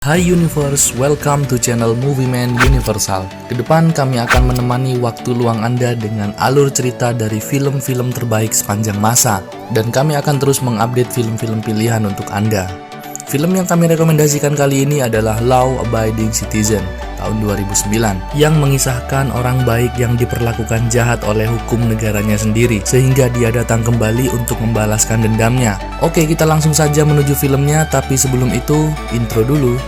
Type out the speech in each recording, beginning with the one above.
Hai Universe, welcome to channel Movie Man Universal. Kedepan kami akan menemani waktu luang Anda dengan alur cerita dari film-film terbaik sepanjang masa. Dan kami akan terus mengupdate film-film pilihan untuk Anda. Film yang kami rekomendasikan kali ini adalah Law Abiding Citizen tahun 2009 yang mengisahkan orang baik yang diperlakukan jahat oleh hukum negaranya sendiri sehingga dia datang kembali untuk membalaskan dendamnya. Oke, kita langsung saja menuju filmnya, tapi sebelum itu intro dulu.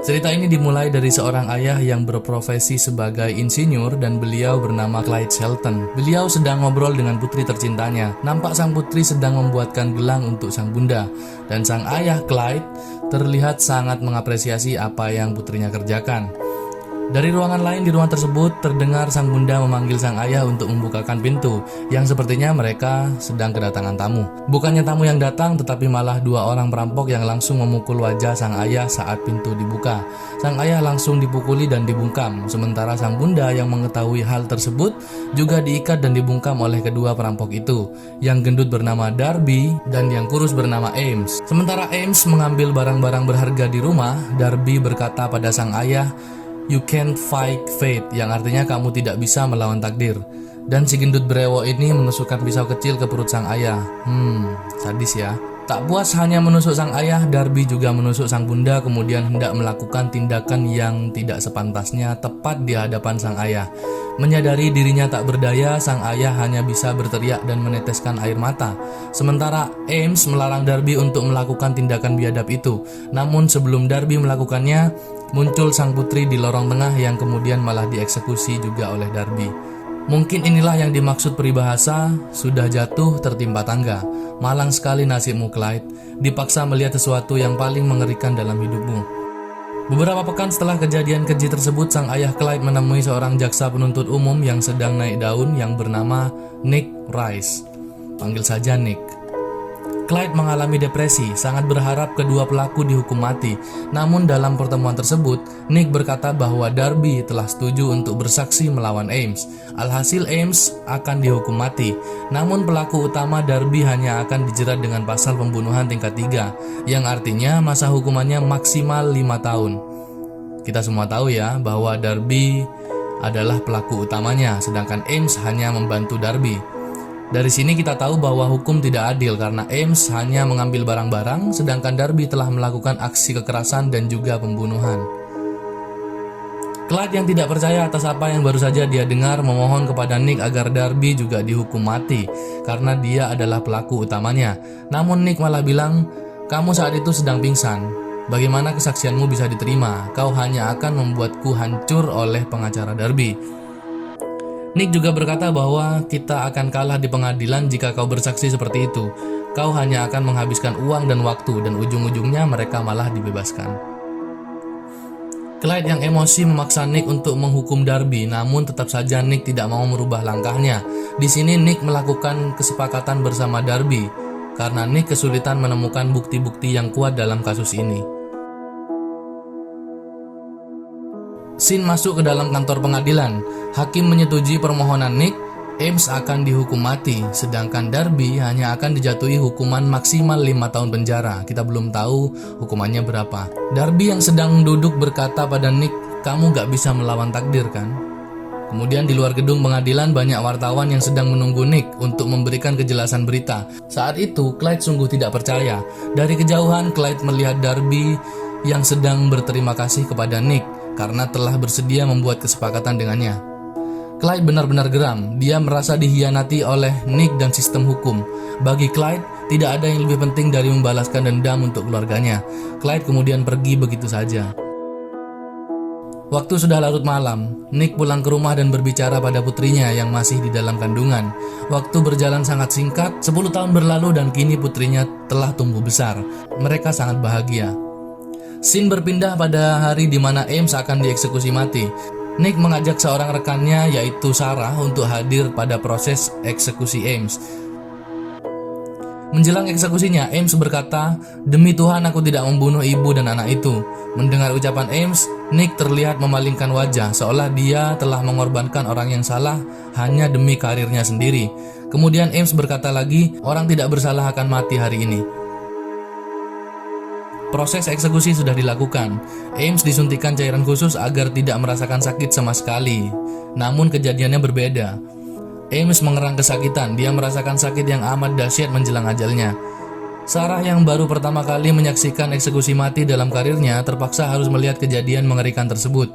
Cerita ini dimulai dari seorang ayah yang berprofesi sebagai insinyur dan beliau bernama Clyde Shelton. Beliau sedang ngobrol dengan putri tercintanya. Nampak sang putri sedang membuatkan gelang untuk sang bunda. Dan sang ayah Clyde terlihat sangat mengapresiasi apa yang putrinya kerjakan. Dari ruangan lain di ruang tersebut terdengar sang bunda memanggil sang ayah untuk membukakan pintu yang sepertinya mereka sedang kedatangan tamu. Bukannya tamu yang datang tetapi malah dua orang perampok yang langsung memukul wajah sang ayah saat pintu dibuka. Sang ayah langsung dipukuli dan dibungkam, sementara sang bunda yang mengetahui hal tersebut juga diikat dan dibungkam oleh kedua perampok itu, yang gendut bernama Darby dan yang kurus bernama Ames. Sementara Ames mengambil barang-barang berharga di rumah, Darby berkata pada sang ayah, "You can't fight fate," yang artinya kamu tidak bisa melawan takdir. Dan si gendut brewo ini menusukkan pisau kecil ke perut sang ayah. Sadis ya. Tak puas hanya menusuk sang ayah, Darby juga menusuk sang bunda kemudian hendak melakukan tindakan yang tidak sepantasnya tepat di hadapan sang ayah. Menyadari dirinya tak berdaya, sang ayah hanya bisa berteriak dan meneteskan air mata. Sementara Ames melarang Darby untuk melakukan tindakan biadab itu. Namun sebelum Darby melakukannya, muncul sang putri di lorong tengah yang kemudian malah dieksekusi juga oleh Darby. Mungkin inilah yang dimaksud peribahasa, sudah jatuh tertimpa tangga. Malang sekali nasibmu Clyde, dipaksa melihat sesuatu yang paling mengerikan dalam hidupmu. Beberapa pekan setelah kejadian keji tersebut, sang ayah Clyde menemui seorang jaksa penuntut umum yang sedang naik daun yang bernama Nick Rice. Panggil saja Nick. Clyde mengalami depresi, sangat berharap kedua pelaku dihukum mati. Namun dalam pertemuan tersebut, Nick berkata bahwa Darby telah setuju untuk bersaksi melawan Ames. Alhasil Ames akan dihukum mati. Namun pelaku utama Darby hanya akan dijerat dengan pasal pembunuhan tingkat 3, yang artinya masa hukumannya maksimal 5 tahun. Kita semua tahu ya bahwa Darby adalah pelaku utamanya, sedangkan Ames hanya membantu Darby. Dari sini kita tahu bahwa hukum tidak adil karena Ames hanya mengambil barang-barang sedangkan Darby telah melakukan aksi kekerasan dan juga pembunuhan. Clyde yang tidak percaya atas apa yang baru saja dia dengar memohon kepada Nick agar Darby juga dihukum mati karena dia adalah pelaku utamanya. Namun Nick malah bilang, "Kamu saat itu sedang pingsan. Bagaimana kesaksianmu bisa diterima? Kau hanya akan membuatku hancur oleh pengacara Darby." Nick juga berkata bahwa kita akan kalah di pengadilan jika kau bersaksi seperti itu. Kau hanya akan menghabiskan uang dan waktu dan ujung-ujungnya mereka malah dibebaskan. Clyde yang emosi memaksa Nick untuk menghukum Darby, namun tetap saja Nick tidak mau merubah langkahnya. Di sini Nick melakukan kesepakatan bersama Darby karena Nick kesulitan menemukan bukti-bukti yang kuat dalam kasus ini. Scene masuk ke dalam kantor pengadilan. Hakim menyetujui permohonan Nick. Ames akan dihukum mati, sedangkan Darby hanya akan dijatuhi hukuman maksimal 5 tahun penjara. Kita belum tahu hukumannya berapa. Darby yang sedang duduk berkata pada Nick, "Kamu gak bisa melawan takdir kan?" Kemudian di luar gedung pengadilan banyak wartawan yang sedang menunggu Nick untuk memberikan kejelasan berita. Saat itu Clyde sungguh tidak percaya. Dari kejauhan Clyde melihat Darby yang sedang berterima kasih kepada Nick karena telah bersedia membuat kesepakatan dengannya. Clyde benar-benar geram. Dia merasa dikhianati oleh Nick dan sistem hukum. Bagi Clyde, tidak ada yang lebih penting dari membalaskan dendam untuk keluarganya. Clyde kemudian pergi begitu saja. Waktu sudah larut malam, Nick pulang ke rumah dan berbicara pada putrinya yang masih di dalam kandungan. Waktu berjalan sangat singkat, 10 tahun berlalu dan kini putrinya telah tumbuh besar. Mereka sangat bahagia. Scene berpindah pada hari di mana Ames akan dieksekusi mati. Nick mengajak seorang rekannya yaitu Sarah untuk hadir pada proses eksekusi Ames. Menjelang eksekusinya, Ames berkata, "Demi Tuhan aku tidak membunuh ibu dan anak itu." Mendengar ucapan Ames, Nick terlihat memalingkan wajah seolah dia telah mengorbankan orang yang salah hanya demi karirnya sendiri. Kemudian Ames berkata lagi, "Orang tidak bersalah akan mati hari ini." Proses eksekusi sudah dilakukan. Ames disuntikkan cairan khusus agar tidak merasakan sakit sama sekali. Namun kejadiannya berbeda. Ames mengerang kesakitan, dia merasakan sakit yang amat dahsyat menjelang ajalnya. Sarah yang baru pertama kali menyaksikan eksekusi mati dalam karirnya terpaksa harus melihat kejadian mengerikan tersebut.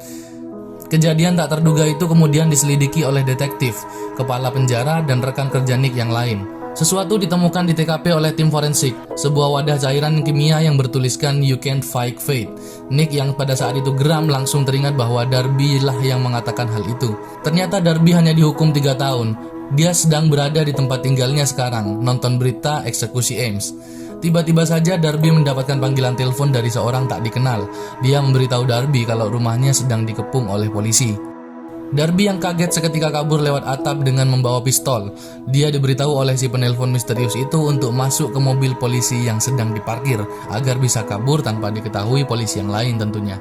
Kejadian tak terduga itu kemudian diselidiki oleh detektif, kepala penjara, dan rekan kerja Nick yang lain. Sesuatu ditemukan di TKP oleh tim forensik, sebuah wadah cairan kimia yang bertuliskan "You can't fight fate". Nick yang pada saat itu geram langsung teringat bahwa Darby lah yang mengatakan hal itu. Ternyata Darby hanya dihukum 3 tahun. Dia sedang berada di tempat tinggalnya sekarang, nonton berita eksekusi Ames. Tiba-tiba saja Darby mendapatkan panggilan telepon dari seorang tak dikenal. Dia memberitahu Darby kalau rumahnya sedang dikepung oleh polisi. Darby yang kaget seketika kabur lewat atap dengan membawa pistol. Dia diberitahu oleh si penelpon misterius itu untuk masuk ke mobil polisi yang sedang diparkir agar bisa kabur tanpa diketahui polisi yang lain tentunya.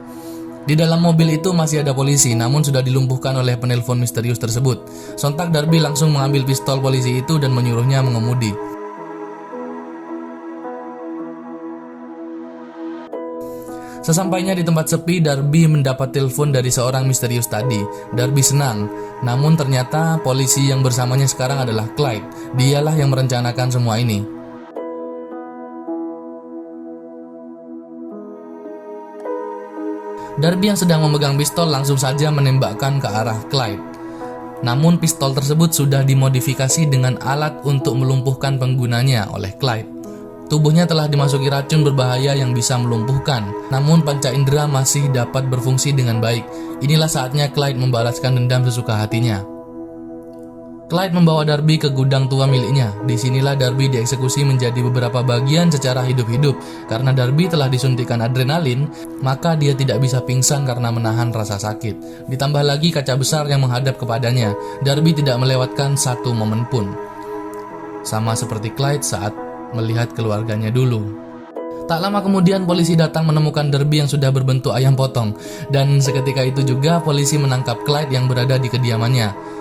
Di dalam mobil itu masih ada polisi, namun sudah dilumpuhkan oleh penelpon misterius tersebut. Sontak Darby langsung mengambil pistol polisi itu dan menyuruhnya mengemudi. Sesampainya di tempat sepi, Darby mendapat telepon dari seorang misterius tadi. Darby senang, namun ternyata polisi yang bersamanya sekarang adalah Clyde. Dialah yang merencanakan semua ini. Darby yang sedang memegang pistol langsung saja menembakkan ke arah Clyde. Namun pistol tersebut sudah dimodifikasi dengan alat untuk melumpuhkan penggunanya oleh Clyde. Tubuhnya telah dimasuki racun berbahaya yang bisa melumpuhkan, namun panca indera masih dapat berfungsi dengan baik. Inilah saatnya Clyde membalaskan dendam sesuka hatinya. Clyde membawa Darby ke gudang tua miliknya. Disinilah Darby dieksekusi menjadi beberapa bagian secara hidup-hidup. Karena Darby telah disuntikkan adrenalin, maka dia tidak bisa pingsan karena menahan rasa sakit. Ditambah lagi kaca besar yang menghadap kepadanya. Darby tidak melewatkan satu momen pun. Sama seperti Clyde saat melihat keluarganya dulu. Tak lama kemudian polisi datang menemukan Darby yang sudah berbentuk ayam potong. Dan seketika itu juga polisi menangkap Clyde yang berada di kediamannya.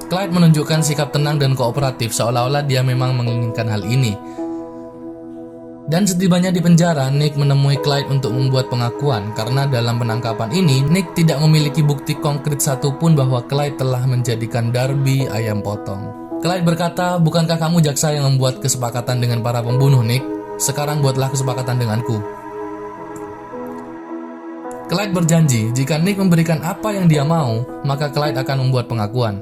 Clyde menunjukkan sikap tenang dan kooperatif seolah-olah dia memang menginginkan hal ini. Dan setibanya di penjara, Nick menemui Clyde untuk membuat pengakuan. Karena dalam penangkapan ini, Nick tidak memiliki bukti konkret satupun bahwa Clyde telah menjadikan Darby ayam potong. Clyde berkata, "Bukankah kamu jaksa yang membuat kesepakatan dengan para pembunuh, Nick? Sekarang buatlah kesepakatan denganku." Clyde berjanji, jika Nick memberikan apa yang dia mau, maka Clyde akan membuat pengakuan.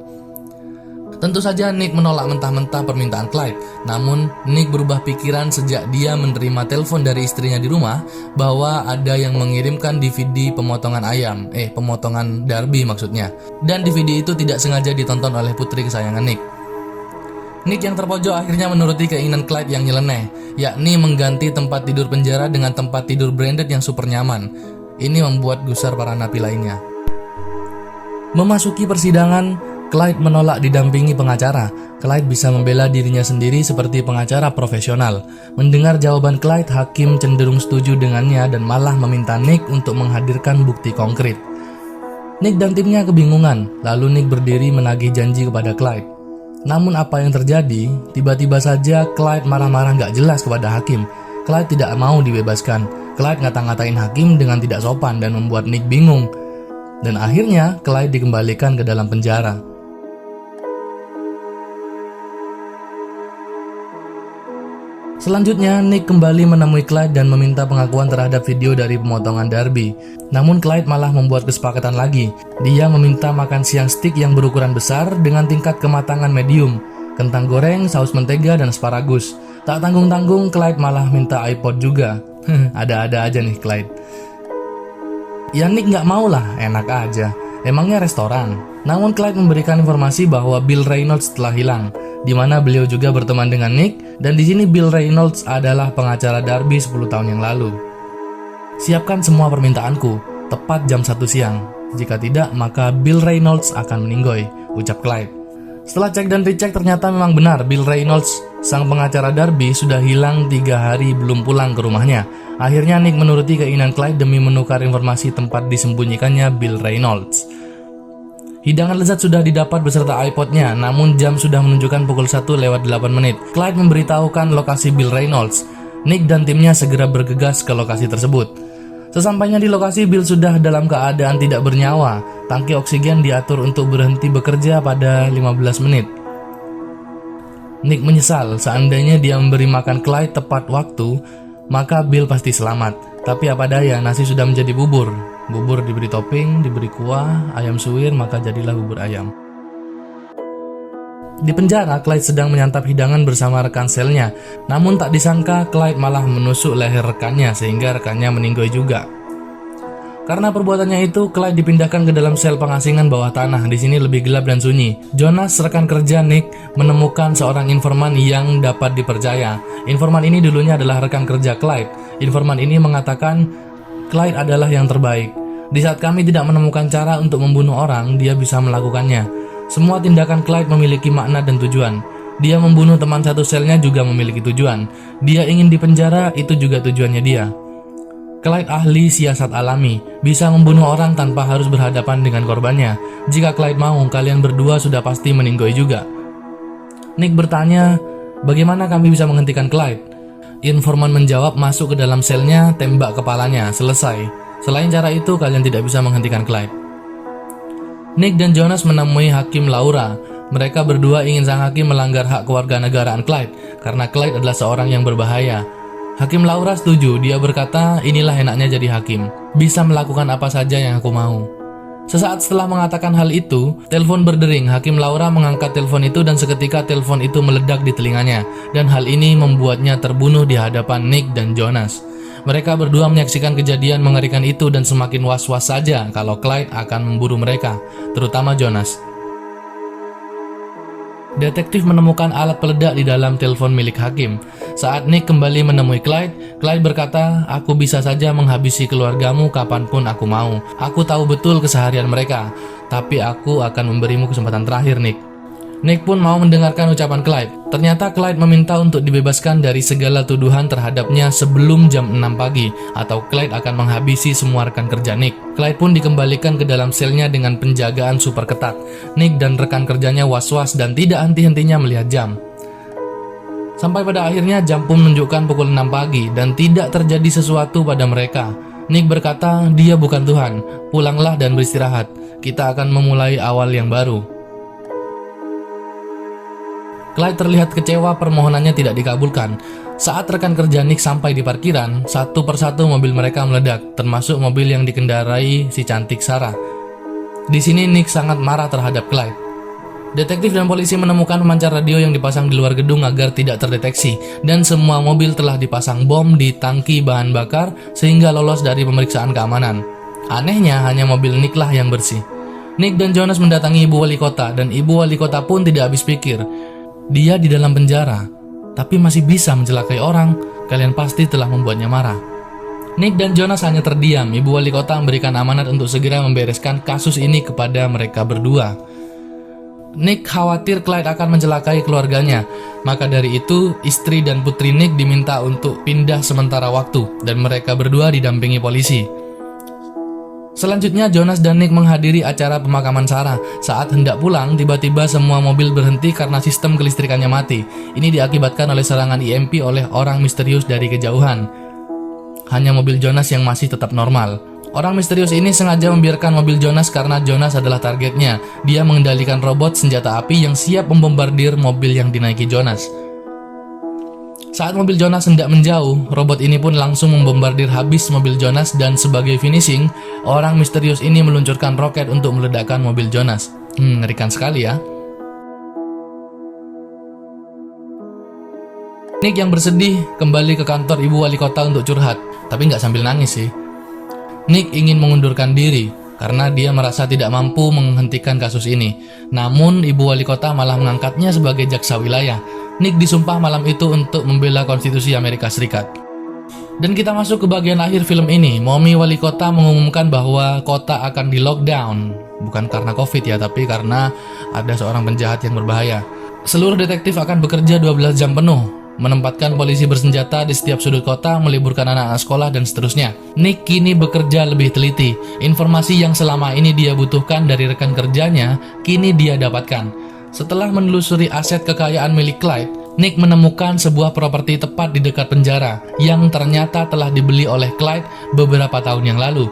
Tentu saja Nick menolak mentah-mentah permintaan Clyde. Namun, Nick berubah pikiran sejak dia menerima telepon dari istrinya di rumah bahwa ada yang mengirimkan DVD pemotongan ayam, pemotongan Darby maksudnya. Dan DVD itu tidak sengaja ditonton oleh putri kesayangan Nick. Nick yang terpojok akhirnya menuruti keinginan Clyde yang nyeleneh, yakni mengganti tempat tidur penjara dengan tempat tidur branded yang super nyaman. Ini membuat gusar para napi lainnya. Memasuki persidangan, Clyde menolak didampingi pengacara. Clyde bisa membela dirinya sendiri seperti pengacara profesional. Mendengar jawaban Clyde, hakim cenderung setuju dengannya dan malah meminta Nick untuk menghadirkan bukti konkret. Nick dan timnya kebingungan, lalu Nick berdiri menagih janji kepada Clyde. Namun apa yang terjadi? Tiba-tiba saja Clyde marah-marah gak jelas kepada hakim. Clyde tidak mau dibebaskan. Clyde ngata-ngatain hakim dengan tidak sopan dan membuat Nick bingung. Dan akhirnya Clyde dikembalikan ke dalam penjara. Selanjutnya, Nick kembali menemui Clyde dan meminta pengakuan terhadap video dari pemotongan Darby. Namun Clyde malah membuat kesepakatan lagi. Dia meminta makan siang steak yang berukuran besar dengan tingkat kematangan medium, kentang goreng, saus mentega, dan asparagus. Tak tanggung-tanggung, Clyde malah minta iPod juga. Ada-ada aja nih Clyde. Ya Nick nggak mau lah, enak aja. Emangnya restoran. Namun Clyde memberikan informasi bahwa Bill Reynolds telah hilang, di mana beliau juga berteman dengan Nick, dan di sini Bill Reynolds adalah pengacara Darby 10 tahun yang lalu. Siapkan semua permintaanku, tepat jam 1 siang. Jika tidak, maka Bill Reynolds akan meninggoy, ucap Clyde. Setelah cek dan dicek, ternyata memang benar Bill Reynolds, sang pengacara Darby, sudah hilang 3 hari belum pulang ke rumahnya. Akhirnya Nick menuruti keinginan Clyde demi menukar informasi tempat disembunyikannya Bill Reynolds. Hidangan lezat sudah didapat beserta iPodnya, namun jam sudah menunjukkan pukul 1:08. Clyde memberitahukan lokasi Bill Reynolds. Nick dan timnya segera bergegas ke lokasi tersebut. Sesampainya di lokasi, Bill sudah dalam keadaan tidak bernyawa. Tangki oksigen diatur untuk berhenti bekerja pada 15 menit. Nick menyesal, seandainya dia memberi makan Clyde tepat waktu, maka Bill pasti selamat. Tapi apa daya, nasi sudah menjadi bubur. Bubur diberi topping, diberi kuah, ayam suwir, maka jadilah bubur ayam. Di penjara, Clyde sedang menyantap hidangan bersama rekan selnya. Namun tak disangka, Clyde malah menusuk leher rekannya sehingga rekannya meninggoy juga. Karena perbuatannya itu, Clyde dipindahkan ke dalam sel pengasingan bawah tanah. Di sini lebih gelap dan sunyi. Jonas, rekan kerja Nick, menemukan seorang informan yang dapat dipercaya. Informan ini dulunya adalah rekan kerja Clyde. Informan ini mengatakan Clyde adalah yang terbaik. Di saat kami tidak menemukan cara untuk membunuh orang, dia bisa melakukannya. Semua tindakan Clyde memiliki makna dan tujuan. Dia membunuh teman satu selnya juga memiliki tujuan. Dia ingin dipenjara, itu juga tujuannya dia. Clyde ahli siasat alami, bisa membunuh orang tanpa harus berhadapan dengan korbannya. Jika Clyde mau, kalian berdua sudah pasti meninggoy juga. Nick bertanya, bagaimana kami bisa menghentikan Clyde? Informan menjawab, masuk ke dalam selnya, tembak kepalanya, selesai. Selain cara itu, kalian tidak bisa menghentikan Clyde. Nick dan Jonas menemui Hakim Laura. Mereka berdua ingin sang hakim melanggar hak kewarganegaraan Clyde, karena Clyde adalah seorang yang berbahaya. Hakim Laura setuju, dia berkata, inilah enaknya jadi hakim, bisa melakukan apa saja yang aku mau. Sesaat setelah mengatakan hal itu, telepon berdering. Hakim Laura mengangkat telepon itu dan seketika telepon itu meledak di telinganya. Dan hal ini membuatnya terbunuh di hadapan Nick dan Jonas. Mereka berdua menyaksikan kejadian mengerikan itu dan semakin was-was saja kalau Clyde akan memburu mereka, terutama Jonas. Detektif menemukan alat peledak di dalam telepon milik hakim. Saat Nick kembali menemui Clyde, Clyde berkata, aku bisa saja menghabisi keluargamu kapanpun aku mau. Aku tahu betul keseharian mereka, tapi aku akan memberimu kesempatan terakhir, Nick. Nick pun mau mendengarkan ucapan Clyde. Ternyata Clyde meminta untuk dibebaskan dari segala tuduhan terhadapnya sebelum jam 6 pagi, atau Clyde akan menghabisi semua rekan kerja Nick. Clyde pun dikembalikan ke dalam selnya dengan penjagaan super ketat. Nick dan rekan kerjanya was-was dan tidak henti-hentinya melihat jam. Sampai pada akhirnya jam pun menunjukkan pukul 6 pagi dan tidak terjadi sesuatu pada mereka. Nick berkata, dia bukan Tuhan, pulanglah dan beristirahat. Kita akan memulai awal yang baru. Clyde terlihat kecewa permohonannya tidak dikabulkan. Saat rekan kerja Nick sampai di parkiran, satu persatu mobil mereka meledak, termasuk mobil yang dikendarai si cantik Sarah. Di sini Nick sangat marah terhadap Clyde. Detektif dan polisi menemukan pemancar radio yang dipasang di luar gedung agar tidak terdeteksi, dan semua mobil telah dipasang bom di tangki bahan bakar sehingga lolos dari pemeriksaan keamanan. Anehnya, hanya mobil Nick lah yang bersih. Nick dan Jonas mendatangi ibu wali kota, dan ibu wali kota pun tidak habis pikir. Dia di dalam penjara, tapi masih bisa mencelakai orang. Kalian pasti telah membuatnya marah. Nick dan Jonas hanya terdiam. Ibu wali kota memberikan amanat untuk segera membereskan kasus ini kepada mereka berdua. Nick khawatir Clyde akan mencelakai keluarganya. Maka dari itu, istri dan putri Nick diminta untuk pindah sementara waktu, dan mereka berdua didampingi polisi. Selanjutnya, Jonas dan Nick menghadiri acara pemakaman Sarah. Saat hendak pulang, tiba-tiba semua mobil berhenti karena sistem kelistrikannya mati. Ini diakibatkan oleh serangan EMP oleh orang misterius dari kejauhan. Hanya mobil Jonas yang masih tetap normal. Orang misterius ini sengaja membiarkan mobil Jonas karena Jonas adalah targetnya. Dia mengendalikan robot senjata api yang siap membombardir mobil yang dinaiki Jonas. Saat mobil Jonas hendak menjauh, robot ini pun langsung membombardir habis mobil Jonas, dan sebagai finishing, orang misterius ini meluncurkan roket untuk meledakkan mobil Jonas. Ngerikan sekali ya. Nick yang bersedih kembali ke kantor ibu wali kota untuk curhat, tapi nggak sambil nangis sih. Nick ingin mengundurkan diri karena dia merasa tidak mampu menghentikan kasus ini. Namun, ibu wali kota malah mengangkatnya sebagai jaksa wilayah. Nick disumpah malam itu untuk membela konstitusi Amerika Serikat. Dan kita masuk ke bagian akhir film ini. Mommy wali kota mengumumkan bahwa kota akan di lockdown. Bukan karena COVID ya, tapi karena ada seorang penjahat yang berbahaya. Seluruh detektif akan bekerja 12 jam penuh, menempatkan polisi bersenjata di setiap sudut kota, meliburkan anak-anak sekolah, dan seterusnya. Nick kini bekerja lebih teliti. Informasi yang selama ini dia butuhkan dari rekan kerjanya, kini dia dapatkan. Setelah menelusuri aset kekayaan milik Clyde, Nick menemukan sebuah properti tepat di dekat penjara yang ternyata telah dibeli oleh Clyde beberapa tahun yang lalu.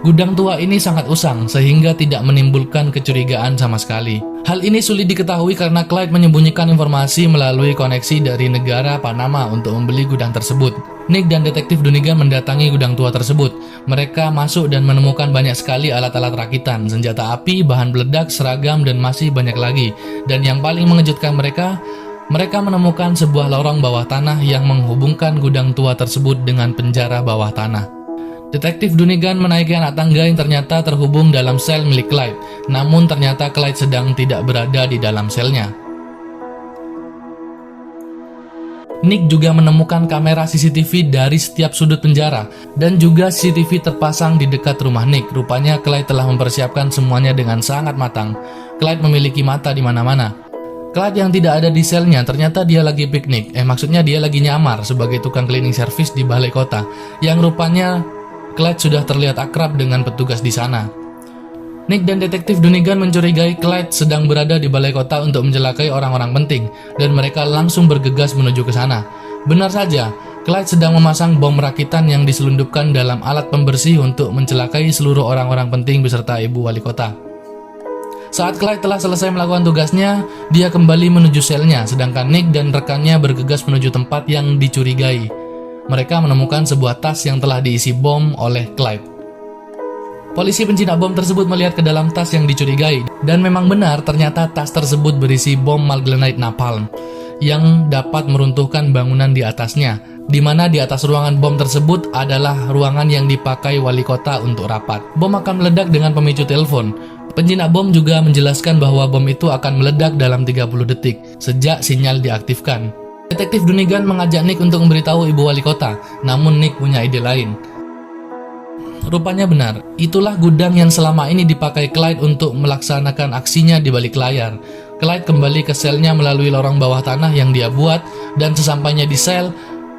Gudang tua ini sangat usang sehingga tidak menimbulkan kecurigaan sama sekali. Hal ini sulit diketahui karena Clyde menyembunyikan informasi melalui koneksi dari negara Panama untuk membeli gudang tersebut. Nick dan detektif Dunnigan mendatangi gudang tua tersebut. Mereka masuk dan menemukan banyak sekali alat-alat rakitan, senjata api, bahan peledak, seragam, dan masih banyak lagi. Dan yang paling mengejutkan mereka menemukan sebuah lorong bawah tanah yang menghubungkan gudang tua tersebut dengan penjara bawah tanah. Detektif Dunnigan menaiki anak tangga yang ternyata terhubung dalam sel milik Clyde. Namun ternyata Clyde sedang tidak berada di dalam selnya. Nick juga menemukan kamera CCTV dari setiap sudut penjara dan juga CCTV terpasang di dekat rumah Nick. Rupanya Clyde telah mempersiapkan semuanya dengan sangat matang. Clyde memiliki mata di mana-mana. Clyde yang tidak ada di selnya ternyata dia lagi piknik. Maksudnya dia lagi nyamar sebagai tukang cleaning service di balai kota. Yang rupanya Clyde sudah terlihat akrab dengan petugas di sana. Nick dan detektif Dunnigan mencurigai Clyde sedang berada di balai kota untuk mencelakai orang-orang penting, dan mereka langsung bergegas menuju ke sana. Benar saja, Clyde sedang memasang bom rakitan yang diselundupkan dalam alat pembersih untuk mencelakai seluruh orang-orang penting beserta ibu wali kota. Saat Clyde telah selesai melakukan tugasnya, dia kembali menuju selnya, sedangkan Nick dan rekannya bergegas menuju tempat yang dicurigai. Mereka menemukan sebuah tas yang telah diisi bom oleh Clyde. Polisi penjinak bom tersebut melihat ke dalam tas yang dicurigai, dan memang benar ternyata tas tersebut berisi bom Malglenite napalm yang dapat meruntuhkan bangunan di atasnya, di mana di atas ruangan bom tersebut adalah ruangan yang dipakai wali kota untuk rapat. Bom akan meledak dengan pemicu telepon. Penjinak bom juga menjelaskan bahwa bom itu akan meledak dalam 30 detik sejak sinyal diaktifkan. Detektif Dunnigan mengajak Nick untuk memberitahu ibu wali kota, namun Nick punya ide lain. Rupanya benar, itulah gudang yang selama ini dipakai Clyde untuk melaksanakan aksinya di balik layar. Clyde kembali ke selnya melalui lorong bawah tanah yang dia buat, dan sesampainya di sel,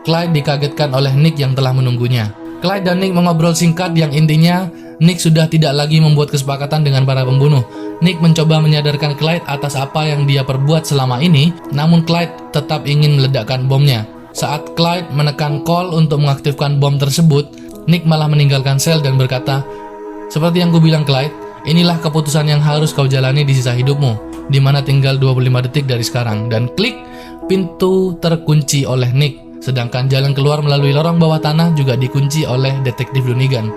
Clyde dikagetkan oleh Nick yang telah menunggunya. Clyde dan Nick mengobrol singkat yang intinya, Nick sudah tidak lagi membuat kesepakatan dengan para pembunuh. Nick mencoba menyadarkan Clyde atas apa yang dia perbuat selama ini, namun Clyde tetap ingin meledakkan bomnya. Saat Clyde menekan call untuk mengaktifkan bom tersebut, Nick malah meninggalkan sel dan berkata, "Seperti yang kubilang Clyde, inilah keputusan yang harus kau jalani di sisa hidupmu, di mana tinggal 25 detik dari sekarang." Dan klik, pintu terkunci oleh Nick, sedangkan jalan keluar melalui lorong bawah tanah juga dikunci oleh detektif Dunnigan.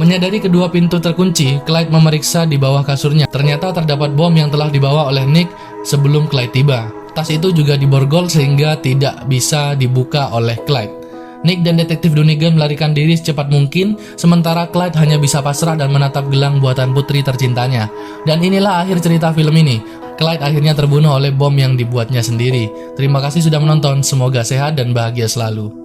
Menyadari kedua pintu terkunci, Clyde memeriksa di bawah kasurnya. Ternyata terdapat bom yang telah dibawa oleh Nick sebelum Clyde tiba. Tas itu juga diborgol sehingga tidak bisa dibuka oleh Clyde. Nick dan detektif Dunnigan melarikan diri secepat mungkin, sementara Clyde hanya bisa pasrah dan menatap gelang buatan putri tercintanya. Dan inilah akhir cerita film ini. Clyde akhirnya terbunuh oleh bom yang dibuatnya sendiri. Terima kasih sudah menonton, semoga sehat dan bahagia selalu.